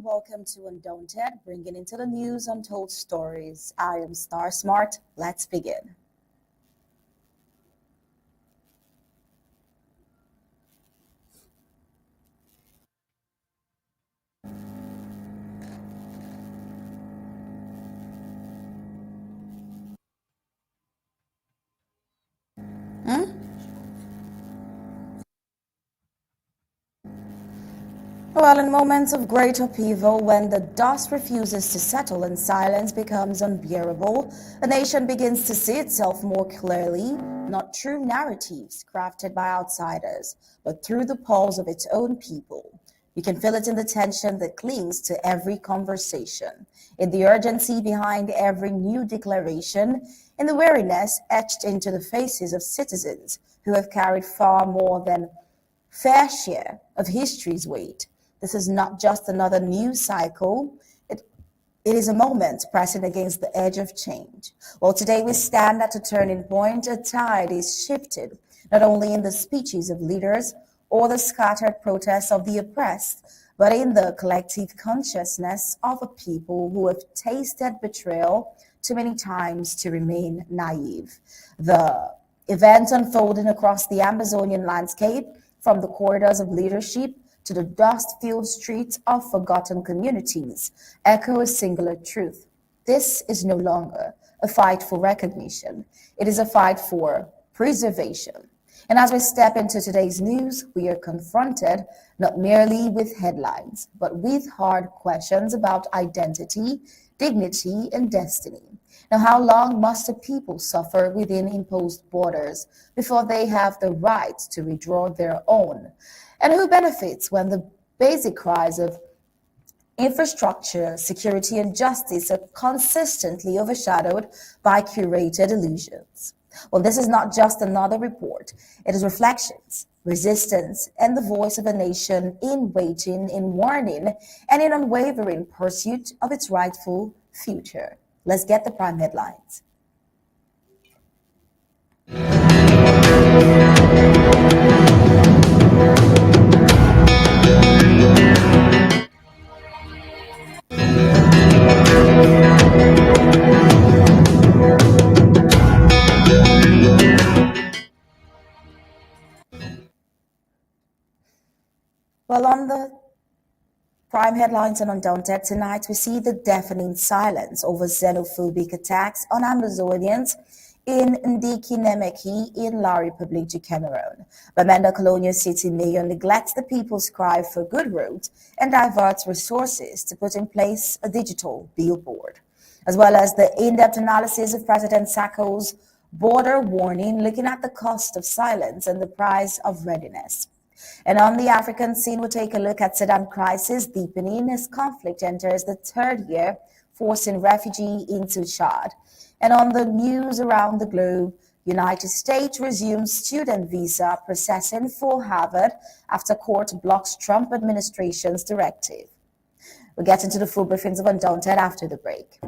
welcome to Undaunted, bringing into the news untold stories. I am Star Smart. Let's begin. Well, in moments of great upheaval, when the dust refuses to settle and silence becomes unbearable, a nation begins to see itself more clearly, not through narratives crafted by outsiders, but through the pulse of its own people. You can feel it in the tension that clings to every conversation, in the urgency behind every new declaration, in the weariness etched into the faces of citizens who have carried far more than fair share of history's weight. This is not just another news cycle. It is a moment pressing against the edge of change. Well, today we stand at a turning point. A tide is shifted, not only in the speeches of leaders or the scattered protests of the oppressed, but in the collective consciousness of a people who have tasted betrayal too many times to remain naive. The events unfolding across the Ambazonian landscape, from the corridors of leadership to the dust-filled streets of forgotten communities, echo a singular truth. This is no longer a fight for recognition. It is a fight for preservation. And as we step into today's news, we are confronted not merely with headlines, but with hard questions about identity, dignity, and destiny. Now, how long must a people suffer within imposed borders before they have the right to redraw their own? And who benefits when the basic cries of infrastructure, security, and justice are consistently overshadowed by curated illusions? Well, this is not just another report. It is reflections, resistance, and the voice of a nation in waiting, in warning, and in unwavering pursuit of its rightful future. Let's get the prime headlines. Well, on the prime headlines and Undaunted tonight, we see the deafening silence over xenophobic attacks on Ambazonians in Ndikinemeki in La République du Cameroon. Bamenda Colonial City Mayor neglects the people's cry for good roads and diverts resources to put in place a digital billboard, as well as the in-depth analysis of President Sako's border warning, looking at the cost of silence and the price of readiness. And on the African scene, we'll take a look at Sudan crisis deepening as conflict enters the third year, forcing refugees into Chad. And on the news around the globe, United States resumes student visa processing for Harvard after court blocks Trump administration's directive. We'll get into the full briefings of Undaunted after the break.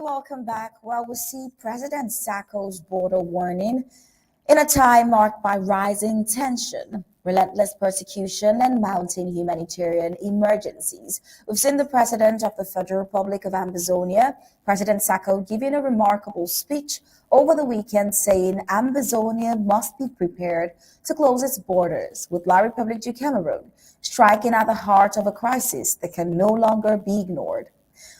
Welcome back. Well, we see President Sako's border warning in a time marked by rising tension, relentless persecution, and mounting humanitarian emergencies. We've seen the President of the Federal Republic of Ambazonia, President Sako, giving a remarkable speech over the weekend saying Ambazonia must be prepared to close its borders with La République du Cameroon, striking at the heart of a crisis that can no longer be ignored.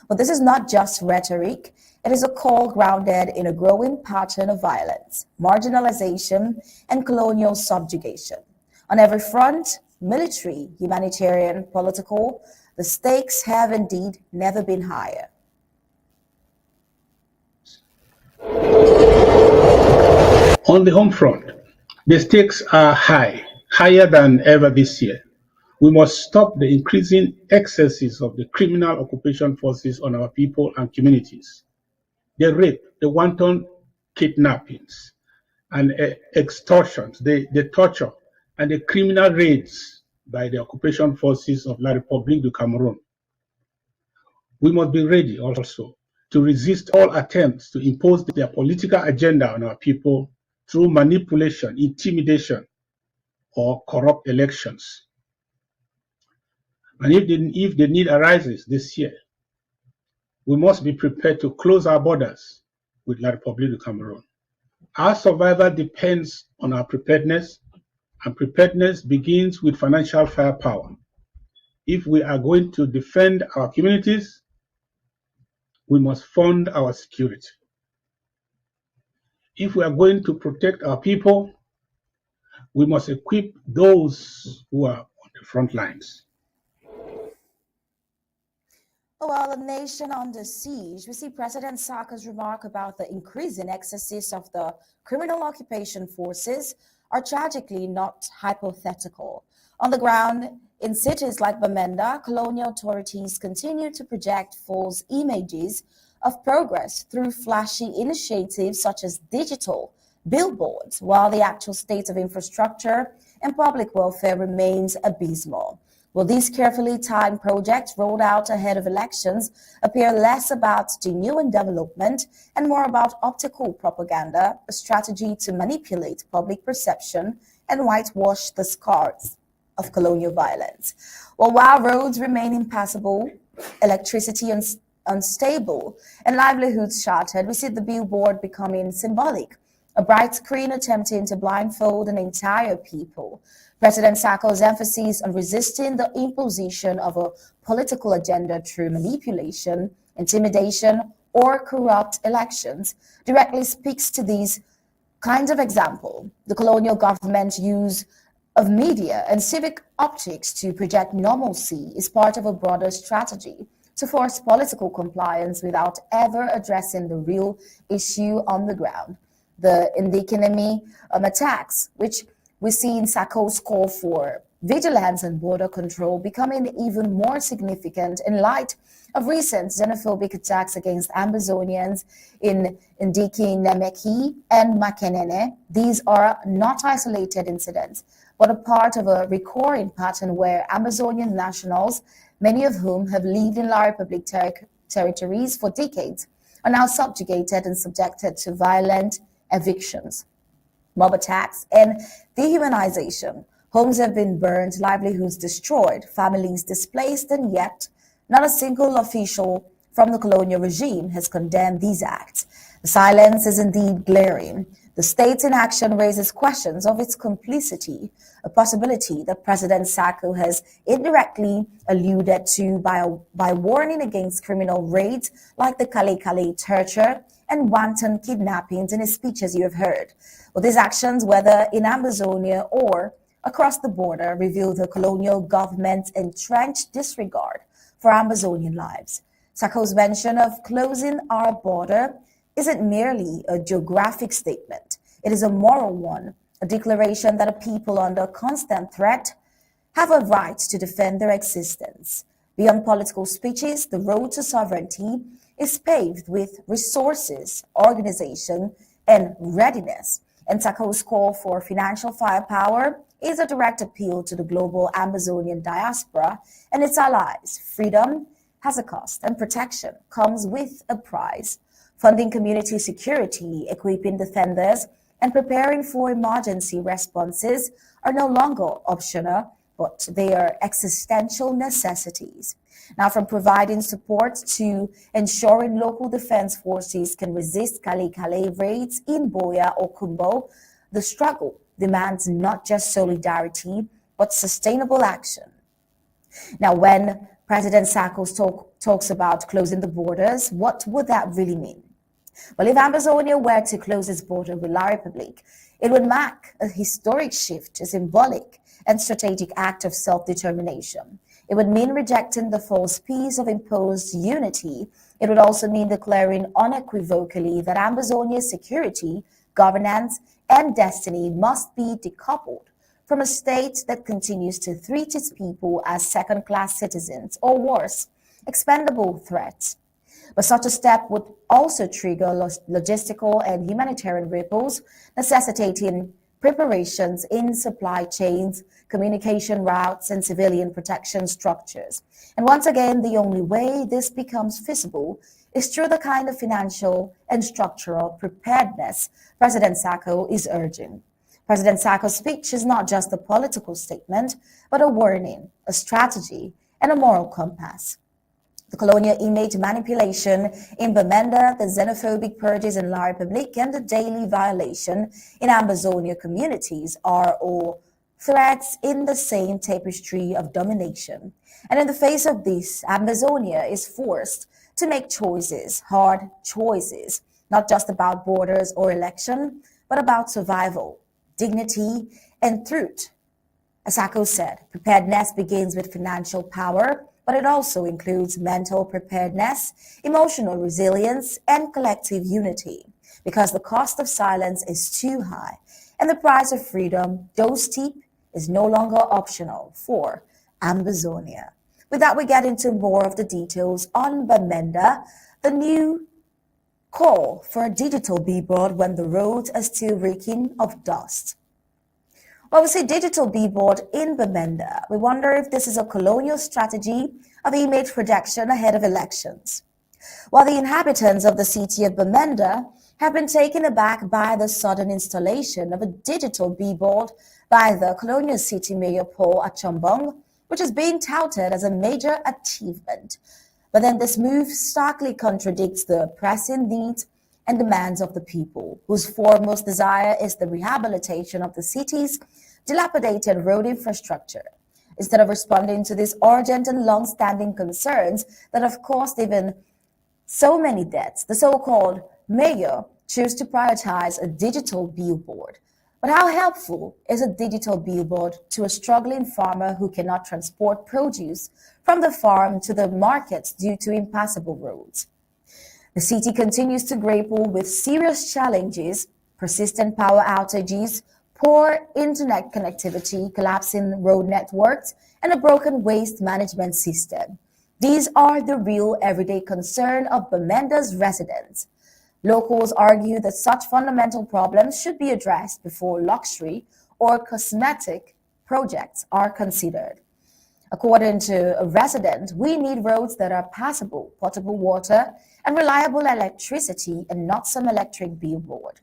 But this is not just rhetoric. It is a call grounded in a growing pattern of violence, marginalization, and colonial subjugation. On every front, military, humanitarian, political, the stakes have indeed never been higher. On the home front, the stakes are high, higher than ever this year. We must stop the increasing excesses of the criminal occupation forces on our people and communities. the rape, the wanton kidnappings, and extortions, the torture, and the criminal raids by the occupation forces of La République du Cameroon. We must be ready also to resist all attempts to impose their political agenda on our people through manipulation, intimidation, or corrupt elections. And if the need arises this year, we must be prepared to close our borders with La République du Cameroon. Our survival depends on our preparedness, and preparedness begins with financial firepower. If we are going to defend our communities, we must fund our security. If we are going to protect our people, we must equip those who are on the front lines. While a nation under siege, we see President Sako's remark about the increasing excesses of the criminal occupation forces are tragically not hypothetical. On the ground, in cities like Bamenda, colonial authorities continue to project false images of progress through flashy initiatives such as digital billboards, while the actual state of infrastructure and public welfare remains abysmal. Will these carefully timed projects rolled out ahead of elections appear less about genuine development and more about optical propaganda, a strategy to manipulate public perception and whitewash the scars of colonial violence? Well, while roads remain impassable, electricity unstable, and livelihoods shattered, we see the billboard becoming symbolic, a bright screen attempting to blindfold an entire people. President Sako's emphasis on resisting the imposition of a political agenda through manipulation, intimidation, or corrupt elections directly speaks to these kinds of examples. The colonial government's use of media and civic optics to project normalcy is part of a broader strategy to force political compliance without ever addressing the real issue on the ground. The Ndikinemeki attacks, which we see in Sako's call for vigilance and border control, becoming even more significant in light of recent xenophobic attacks against Ambazonians in Ndikinemeki and Makenene. These are not isolated incidents, but a part of a recurring pattern where Ambazonian nationals, many of whom have lived in La République territories for decades, are now subjugated and subjected to violent evictions, mob attacks, and dehumanization. Homes have been burned, livelihoods destroyed, families displaced, and yet not a single official from the colonial regime has condemned these acts. The silence is indeed glaring. The state's inaction raises questions of its complicity, a possibility that President Sako has indirectly alluded to by warning against criminal raids like the Kale torture and wanton kidnappings in his speeches you have heard. Well, these actions, whether in Ambazonia or across the border, reveal the colonial government's entrenched disregard for Ambazonian lives. Sako's mention of closing our border isn't merely a geographic statement. It is a moral one, a declaration that a people under constant threat have a right to defend their existence. Beyond political speeches, the road to sovereignty is paved with resources, organization, and readiness. And Sako's call for financial firepower is a direct appeal to the global Ambazonian diaspora and its allies. Freedom has a cost, and protection comes with a price. Funding community security, equipping defenders, and preparing for emergency responses are no longer optional, but they are existential necessities. Now, from providing support to ensuring local defense forces can resist Kale raids in Boya or Kumbo, the struggle demands not just solidarity, but sustainable action. Now, when President Sakos talks about closing the borders, what would that really mean? Well, if Ambazonia were to close its border with La République, it would mark a historic shift, a symbolic and strategic act of self-determination. It would mean rejecting the false peace of imposed unity. It would also mean declaring unequivocally that Ambazonia's security, governance, and destiny must be decoupled from a state that continues to treat its people as second-class citizens, or worse, expendable threats. But such a step would also trigger logistical and humanitarian ripples, necessitating preparations in supply chains, communication routes, and civilian protection structures. And once again, the only way this becomes feasible is through the kind of financial and structural preparedness President Sako is urging. President Sako's speech is not just a political statement, but a warning, a strategy, and a moral compass. The colonial image manipulation in Bamenda, the xenophobic purges in La Republique, and the daily violation in Ambazonia communities are all threads in the same tapestry of domination. And in the face of this, Ambazonia is forced to make choices, hard choices, not just about borders or election, but about survival, dignity, and truth. As Sako said, preparedness begins with financial power, but it also includes mental preparedness, emotional resilience, and collective unity, because the cost of silence is too high, and the price of freedom, though steep, is no longer optional for Ambazonia. With that, we get into more of the details on Bamenda, the new call for a digital billboard when the roads are still reeking of dust. Well, we see digital billboard in Bamenda. We wonder if this is a colonial strategy of image projection ahead of elections. While the inhabitants of the city of Bamenda have been taken aback by the sudden installation of a digital billboard by the colonial city mayor Paul Achombong, which is being touted as a major achievement. But then this move starkly contradicts the pressing needs and demands of the people, whose foremost desire is the rehabilitation of the city's dilapidated road infrastructure. Instead of responding to these urgent and long-standing concerns that have caused even so many deaths, the so-called mayor chose to prioritize a digital billboard. But how helpful is a digital billboard to a struggling farmer who cannot transport produce from the farm to the markets due to impassable roads? The city continues to grapple with serious challenges, persistent power outages, poor internet connectivity, collapsing road networks, and a broken waste management system. These are the real everyday concern of Bamenda's residents. Locals argue that such fundamental problems should be addressed before luxury or cosmetic projects are considered. According to a resident, we need roads that are passable, potable water, and reliable electricity, and not some electric billboard.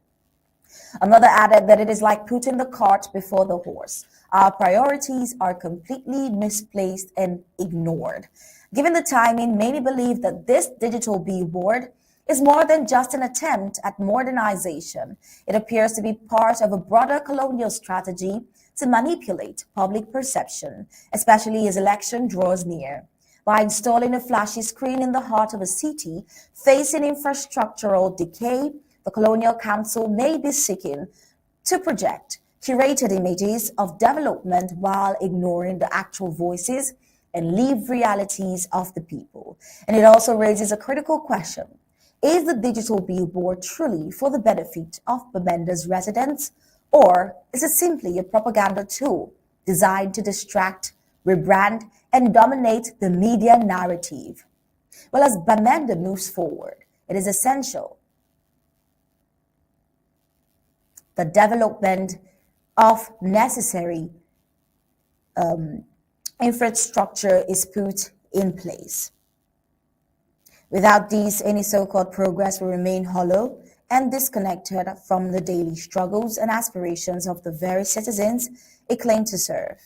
Another added that it is like putting the cart before the horse. Our priorities are completely misplaced and ignored. Given the timing, many believe that this digital billboard is more than just an attempt at modernization. It appears to be part of a broader colonial strategy to manipulate public perception, especially as election draws near. By installing a flashy screen in the heart of a city facing infrastructural decay, the Colonial Council may be seeking to project curated images of development while ignoring the actual voices and lived realities of the people. And it also raises a critical question. Is the digital billboard truly for the benefit of Bamenda's residents, or is it simply a propaganda tool designed to distract, rebrand, and dominate the media narrative? Well, as Bamenda moves forward, it is essential the development of necessary infrastructure is put in place. Without these, any so-called progress will remain hollow and disconnected from the daily struggles and aspirations of the very citizens it claimed to serve.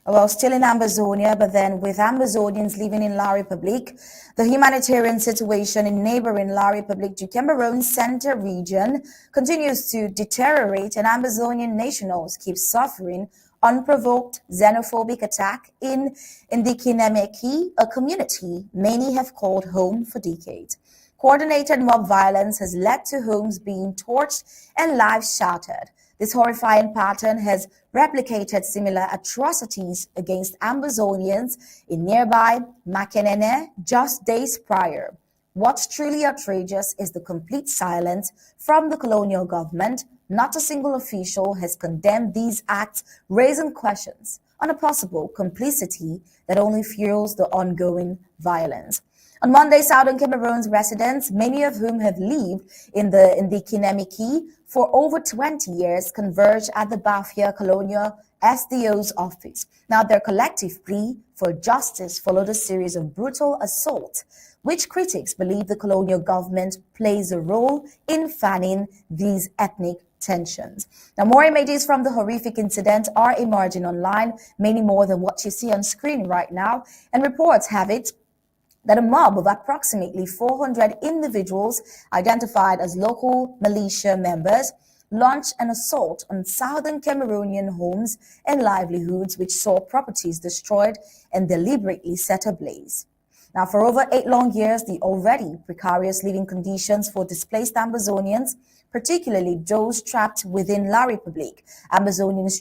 Well, still in Ambazonia, but then with Ambazonians living in La Republique, the humanitarian situation in neighboring La Republique du Cameroon Center region continues to deteriorate, and Ambazonian nationals keep suffering unprovoked xenophobic attack in Ndikinemeki, a community many have called home for decades. Coordinated mob violence has led to homes being torched and lives shattered. This horrifying pattern has replicated similar atrocities against Ambazonians in nearby Makenene just days prior. What's truly outrageous is the complete silence from the colonial government. Not a single official has condemned these acts, raising questions on a possible complicity that only fuels the ongoing violence. On Monday, Southern Cameroon's residents, many of whom have lived in the Ndikinemeki for over 20 years, converged at the Bafia Colonial SDO's office. Now, their collective plea for justice followed a series of brutal assaults, which critics believe the colonial government plays a role in fanning these ethnic tensions. Now, more images from the horrific incident are emerging online, many more than what you see on screen right now, and reports have it that a mob of approximately 400 individuals identified as local militia members launched an assault on southern Cameroonian homes and livelihoods, which saw properties destroyed and deliberately set ablaze. Now, for over 8 long years, the already precarious living conditions for displaced Ambazonians, particularly those trapped within La Republique, Ambazonians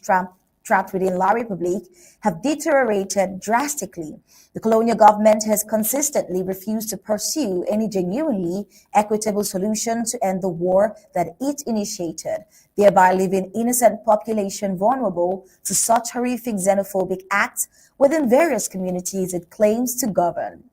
trapped within La Republique, have deteriorated drastically. The colonial government has consistently refused to pursue any genuinely equitable solution to end the war that it initiated, thereby leaving innocent population vulnerable to such horrific xenophobic acts within various communities it claims to govern.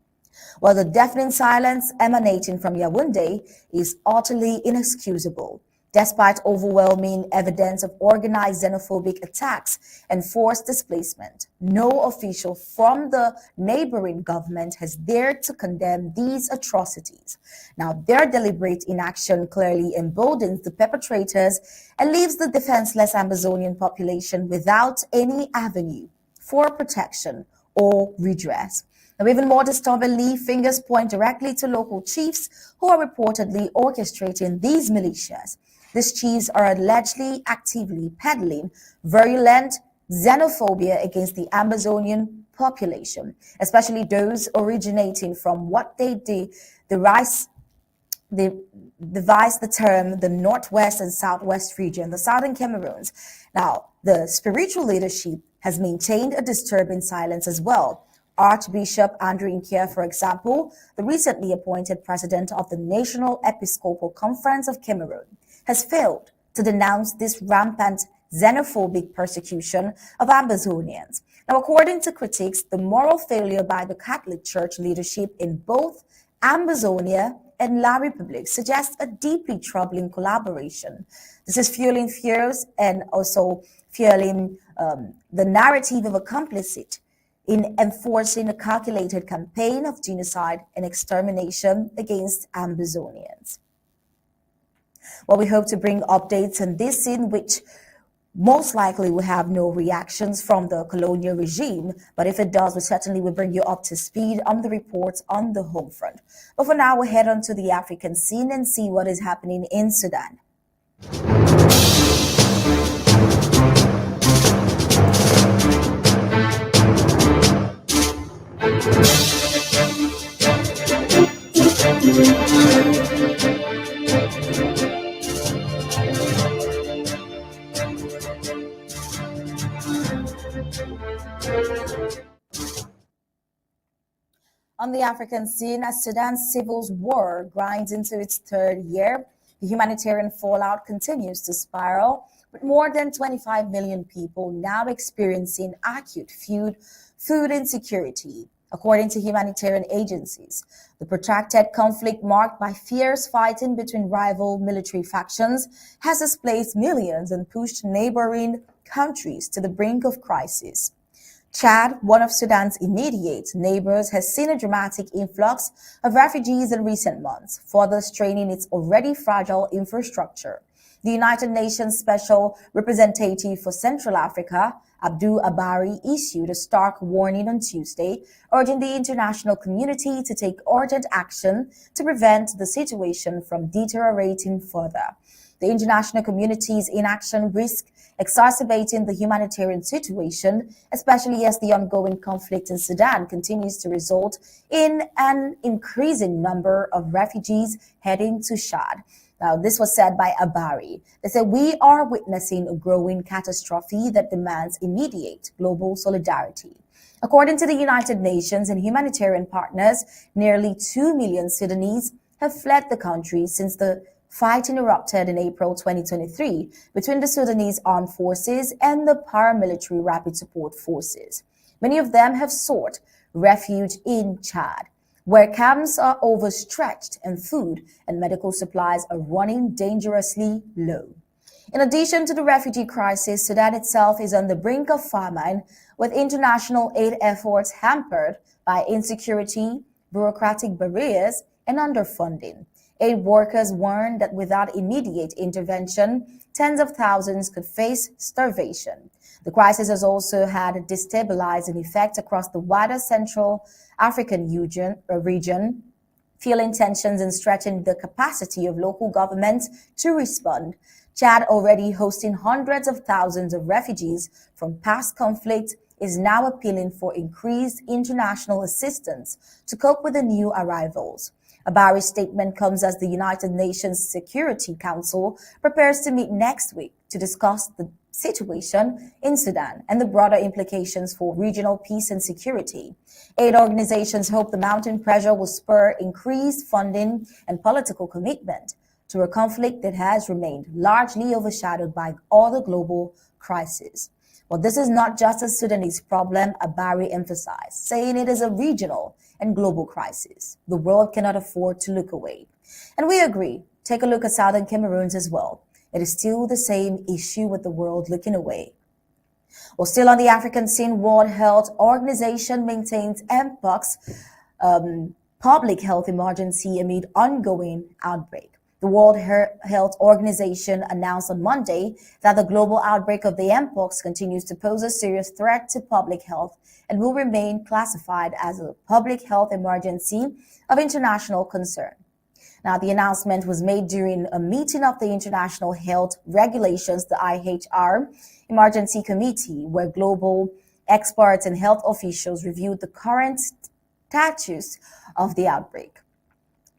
While the deafening silence emanating from Yaoundé is utterly inexcusable, despite overwhelming evidence of organized xenophobic attacks and forced displacement, no official from the neighboring government has dared to condemn these atrocities. Now, their deliberate inaction clearly emboldens the perpetrators and leaves the defenseless Ambazonian population without any avenue for protection or redress. Now, even more disturbingly, fingers point directly to local chiefs who are reportedly orchestrating these militias. These chiefs are allegedly actively peddling virulent xenophobia against the Ambazonian population, especially those originating from what they devise the term the Northwest and Southwest region, the Southern Cameroons. Now, the spiritual leadership has maintained a disturbing silence as well. Archbishop Andrew Nkia, for example, the recently appointed president of the National Episcopal Conference of Cameroon, has failed to denounce this rampant xenophobic persecution of Ambazonians. Now, according to critics, the moral failure by the Catholic Church leadership in both Ambazonia and La Republique suggests a deeply troubling collaboration. This is fueling fears and also fueling the narrative of a complicit in enforcing a calculated campaign of genocide and extermination against Ambazonians. Well, we hope to bring updates on this, in which most likely will have no reactions from the colonial regime, but if it does, we certainly will bring you up to speed on the reports on the home front. But for now, we'll head on to the African scene and see what is happening in Sudan. On the African scene, as Sudan's civil war grinds into its 3rd year, the humanitarian fallout continues to spiral, with more than 25 million people now experiencing acute food insecurity. According to humanitarian agencies, the protracted conflict, marked by fierce fighting between rival military factions, has displaced millions and pushed neighboring countries to the brink of crisis. Chad, one of Sudan's immediate neighbors, has seen a dramatic influx of refugees in recent months, further straining its already fragile infrastructure. The United Nations Special Representative for Central Africa, Abdul Abari, issued a stark warning on Tuesday, urging the international community to take urgent action to prevent the situation from deteriorating further. The international community's inaction risks exacerbating the humanitarian situation, especially as the ongoing conflict in Sudan continues to result in an increasing number of refugees heading to Chad. Now, this was said by Abari. They said, we are witnessing a growing catastrophe that demands immediate global solidarity. According to the United Nations and humanitarian partners, nearly 2 million Sudanese have fled the country since the fighting erupted in April 2023 between the Sudanese armed forces and the paramilitary rapid support forces. Many of them have sought refuge in Chad, where camps are overstretched and food and medical supplies are running dangerously low. In addition to the refugee crisis, Sudan itself is on the brink of famine, with international aid efforts hampered by insecurity, bureaucratic barriers, and underfunding. Aid workers warn that without immediate intervention, tens of thousands could face starvation. The crisis has also had a destabilizing effect across the wider Central African region, fueling tensions and stretching the capacity of local governments to respond. Chad, already hosting hundreds of thousands of refugees from past conflicts, is now appealing for increased international assistance to cope with the new arrivals. Abari's statement comes as the United Nations Security Council prepares to meet next week to discuss the situation in Sudan and the broader implications for regional peace and security. Aid organizations hope the mounting pressure will spur increased funding and political commitment to a conflict that has remained largely overshadowed by other global crises. Well, this is not just a Sudanese problem, Abari emphasized, saying it is a regional and global crisis. The world cannot afford to look away. And we agree. Take a look at Southern Cameroon as well. It is still the same issue with the world looking away. Well, still on the African scene, World Health Organization maintains Mpox public health emergency amid ongoing outbreak. The World Health Organization announced on Monday that the global outbreak of the Mpox continues to pose a serious threat to public health and will remain classified as a public health emergency of international concern. Now, the announcement was made during a meeting of the International Health Regulations, the IHR Emergency Committee, where global experts and health officials reviewed the current status of the outbreak.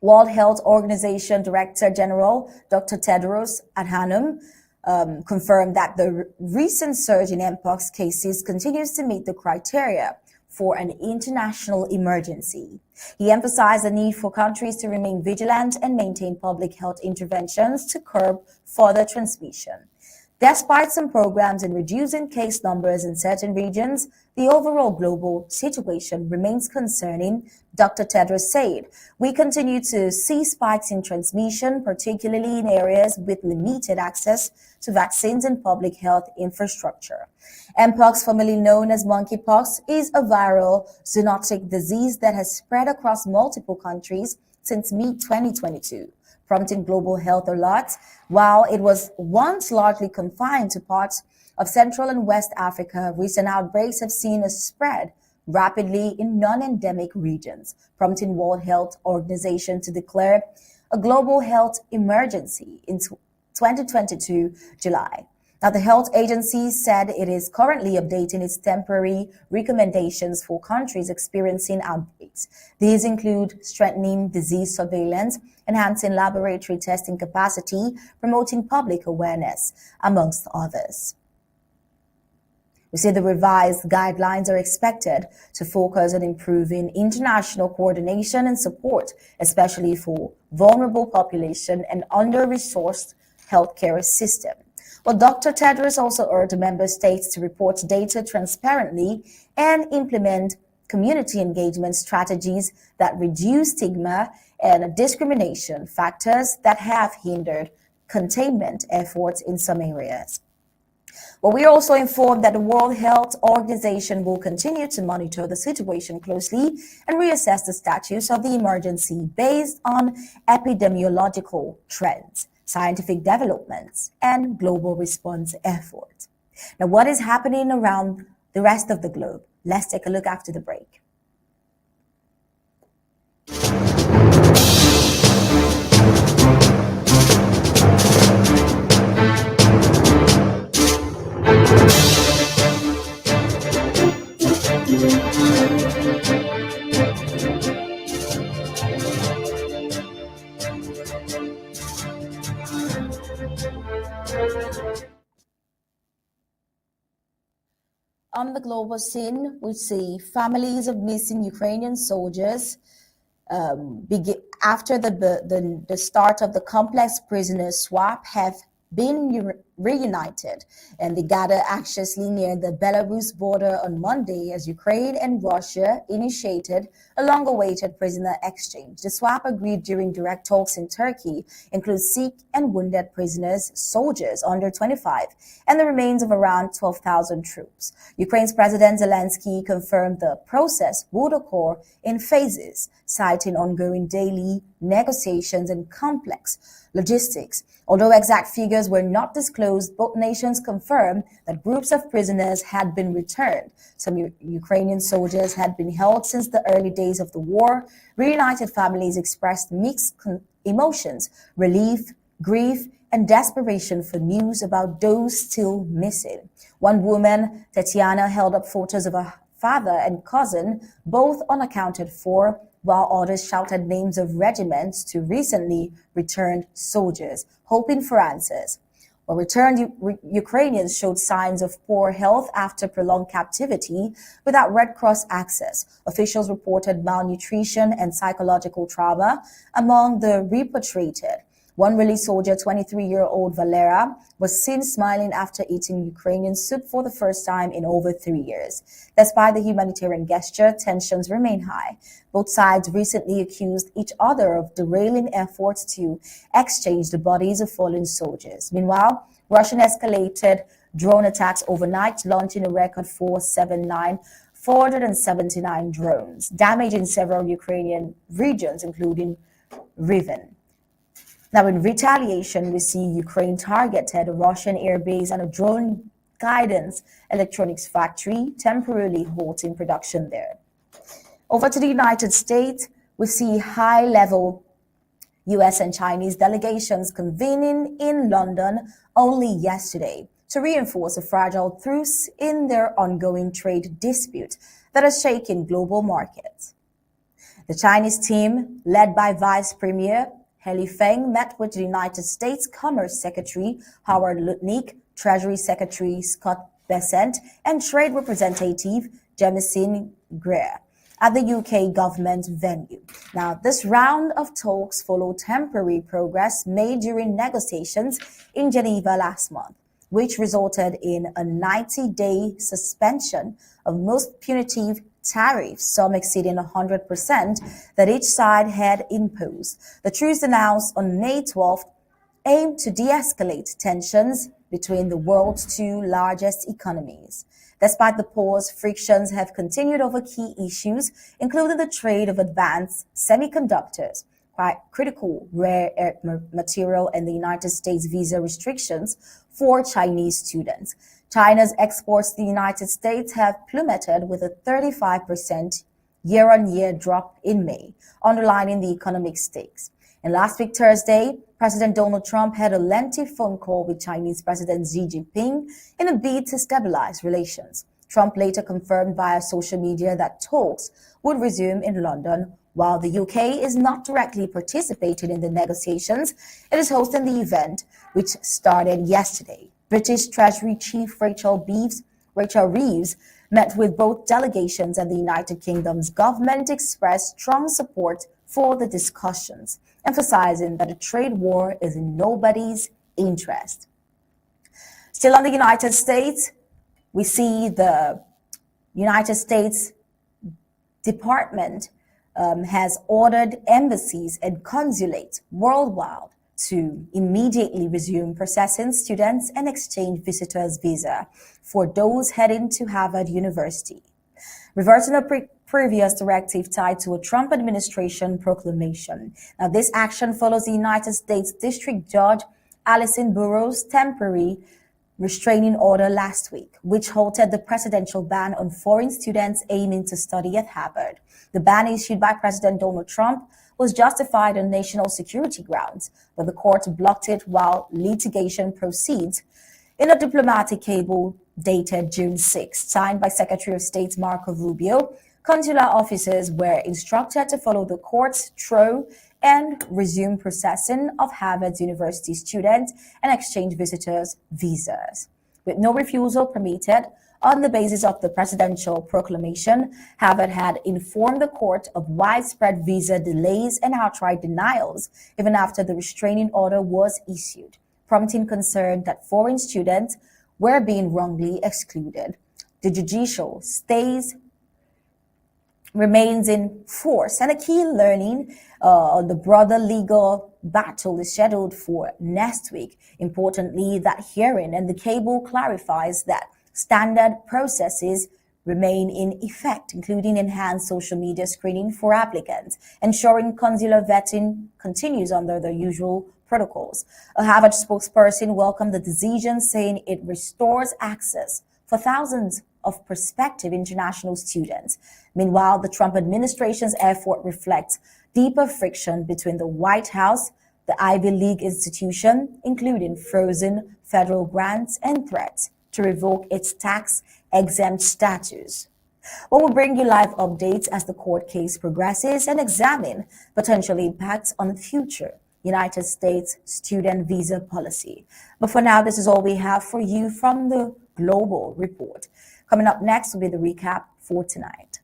World Health Organization Director General Dr. Tedros Adhanom confirmed that the recent surge in Mpox cases continues to meet the criteria for an international emergency. He emphasized the need for countries to remain vigilant and maintain public health interventions to curb further transmission. Despite some programs in reducing case numbers in certain regions, the overall global situation remains concerning, Dr. Tedros said. We continue to see spikes in transmission, particularly in areas with limited access to vaccines and public health infrastructure. Mpox, formerly known as monkeypox, is a viral zoonotic disease that has spread across multiple countries since mid-2022. Prompting global health alerts. While it was once largely confined to parts of Central and West Africa, recent outbreaks have seen a spread rapidly in non-endemic regions, prompting World Health Organization to declare a global health emergency in 2022 July. Now, the health agency said it is currently updating its temporary recommendations for countries experiencing outbreaks. These include strengthening disease surveillance, enhancing laboratory testing capacity, promoting public awareness, amongst others. We say the revised guidelines are expected to focus on improving international coordination and support, especially for vulnerable population and under-resourced healthcare system. Well, Dr. Tedros also urged member states to report data transparently and implement community engagement strategies that reduce stigma and discrimination factors that have hindered containment efforts in some areas. Well, we are also informed that the World Health Organization will continue to monitor the situation closely and reassess the status of the emergency based on epidemiological trends, scientific developments, and global response efforts. Now, what is happening around the rest of the globe? Let's take a look after the break. On the global scene, we see families of missing Ukrainian soldiers after the start of the complex prisoner swap have been reunited, and they gather anxiously near the Belarus border on Monday as Ukraine and Russia initiated a long-awaited prisoner exchange. The swap, agreed during direct talks in Turkey, includes sick and wounded prisoners, soldiers under 25, and the remains of around 12,000 troops. Ukraine's President Zelensky confirmed the process would occur in phases, citing ongoing daily negotiations and complex logistics. Although exact figures were not disclosed, both nations confirmed that groups of prisoners had been returned. Some Ukrainian soldiers had been held since the early days of the war. Reunited families expressed mixed emotions, relief, grief, and desperation for news about those still missing. One woman, Tatiana, held up photos of her father and cousin, both unaccounted for, while others shouted names of regiments to recently returned soldiers, hoping for answers. While returned Ukrainians showed signs of poor health after prolonged captivity without Red Cross access. Officials reported malnutrition and psychological trauma among the repatriated. One released soldier, 23-year-old Valera, was seen smiling after eating Ukrainian soup for the first time in over 3 years. Despite the humanitarian gesture, tensions remain high. Both sides recently accused each other of derailing efforts to exchange the bodies of fallen soldiers. Meanwhile, Russia escalated drone attacks overnight, launching a record 479 drones, damaging several Ukrainian regions, including Rivne. Now, in retaliation, we see Ukraine targeted a Russian airbase and a drone guidance electronics factory, temporarily halting production there. Over to the United States, we see high-level US and Chinese delegations convening in London only yesterday to reinforce a fragile truce in their ongoing trade dispute that has shaken global markets. The Chinese team, led by Vice Premier He Feng, met with the United States Commerce Secretary Howard Lutnick, Treasury Secretary Scott Bessent, and Trade Representative Jamieson Greer at the UK government venue. Now, this round of talks followed temporary progress made during negotiations in Geneva last month, which resulted in a 90-day suspension of most punitive tariffs, some exceeding 100% that each side had imposed. The truce announced on May 12th aimed to de-escalate tensions between the world's two largest economies. Despite the pause, frictions have continued over key issues, including the trade of advanced semiconductors, quite critical rare earth material, and the United States visa restrictions for Chinese students. China's exports to the United States have plummeted with a 35% year-on-year drop in May, underlining the economic stakes. And last week, Thursday, President Donald Trump had a lengthy phone call with Chinese President Xi Jinping in a bid to stabilize relations. Trump later confirmed via social media that talks would resume in London. While the UK is not directly participating in the negotiations, it is hosting the event, which started yesterday. British Treasury Chief Rachel Reeves met with both delegations, and the United Kingdom's government expressed strong support for the discussions, emphasizing that a trade war is in nobody's interest. Still on the United States, we see the United States Department has ordered embassies and consulates worldwide to immediately resume processing students and exchange visitors' visa for those heading to Harvard University, reversing a previous directive tied to a Trump administration proclamation. Now, this action follows the United States District Judge Alison Burroughs' temporary restraining order last week, which halted the presidential ban on foreign students aiming to study at Harvard. The ban issued by President Donald Trump was justified on national security grounds, but the court blocked it while litigation proceeds. In a diplomatic cable dated June 6, signed by Secretary of State Marco Rubio, consular officers were instructed to follow the court's thorough and resume processing of Harvard University student and exchange visitors' visas. With no refusal permitted, on the basis of the presidential proclamation, Harvard had informed the court of widespread visa delays and outright denials, even after the restraining order was issued, prompting concern that foreign students were being wrongly excluded. The judicial stays remains in force, and a key learning on the broader legal battle is scheduled for next week. Importantly, that hearing and the cable clarifies that standard processes remain in effect, including enhanced social media screening for applicants, ensuring consular vetting continues under the usual protocols. A Harvard spokesperson welcomed the decision, saying it restores access for thousands of prospective international students. Meanwhile, the Trump administration's effort reflects deeper friction between the White House, the Ivy League institution, including frozen federal grants and threats to revoke its tax-exempt status. We will bring you live updates as the court case progresses and examine potential impacts on future United States student visa policy. But for now, this is all we have for you from the Global Report. Coming up next will be the recap for tonight.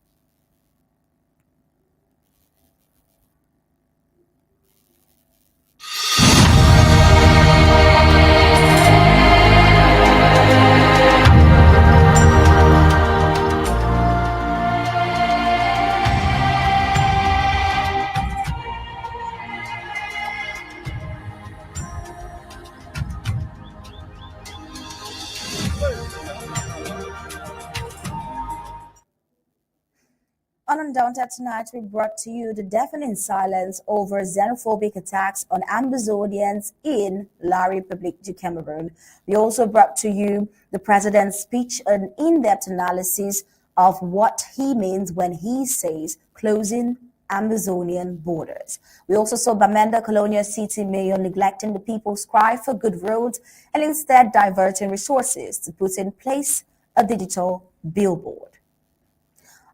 On Undaunted tonight, we brought to you the deafening silence over xenophobic attacks on Ambazonians in La République du Cameroon. We also brought to you the president's speech, an in-depth analysis of what he means when he says closing Ambazonian borders. We also saw Bamenda Colonial city mayor neglecting the people's cry for good roads and instead diverting resources to put in place a digital billboard.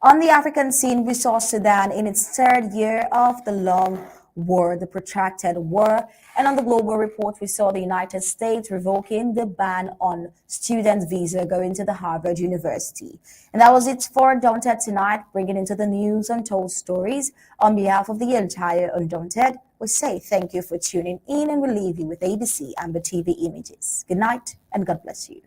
On the African scene, we saw Sudan in its third year of the long war, the protracted war. And on the Global Report, we saw the United States revoking the ban on student visa going to the Harvard University. And that was it for Undaunted tonight, bringing into the news untold stories. On behalf of the entire Undaunted, we say thank you for tuning in, and we'll leave you with ABC Amba TV images. Good night and God bless you.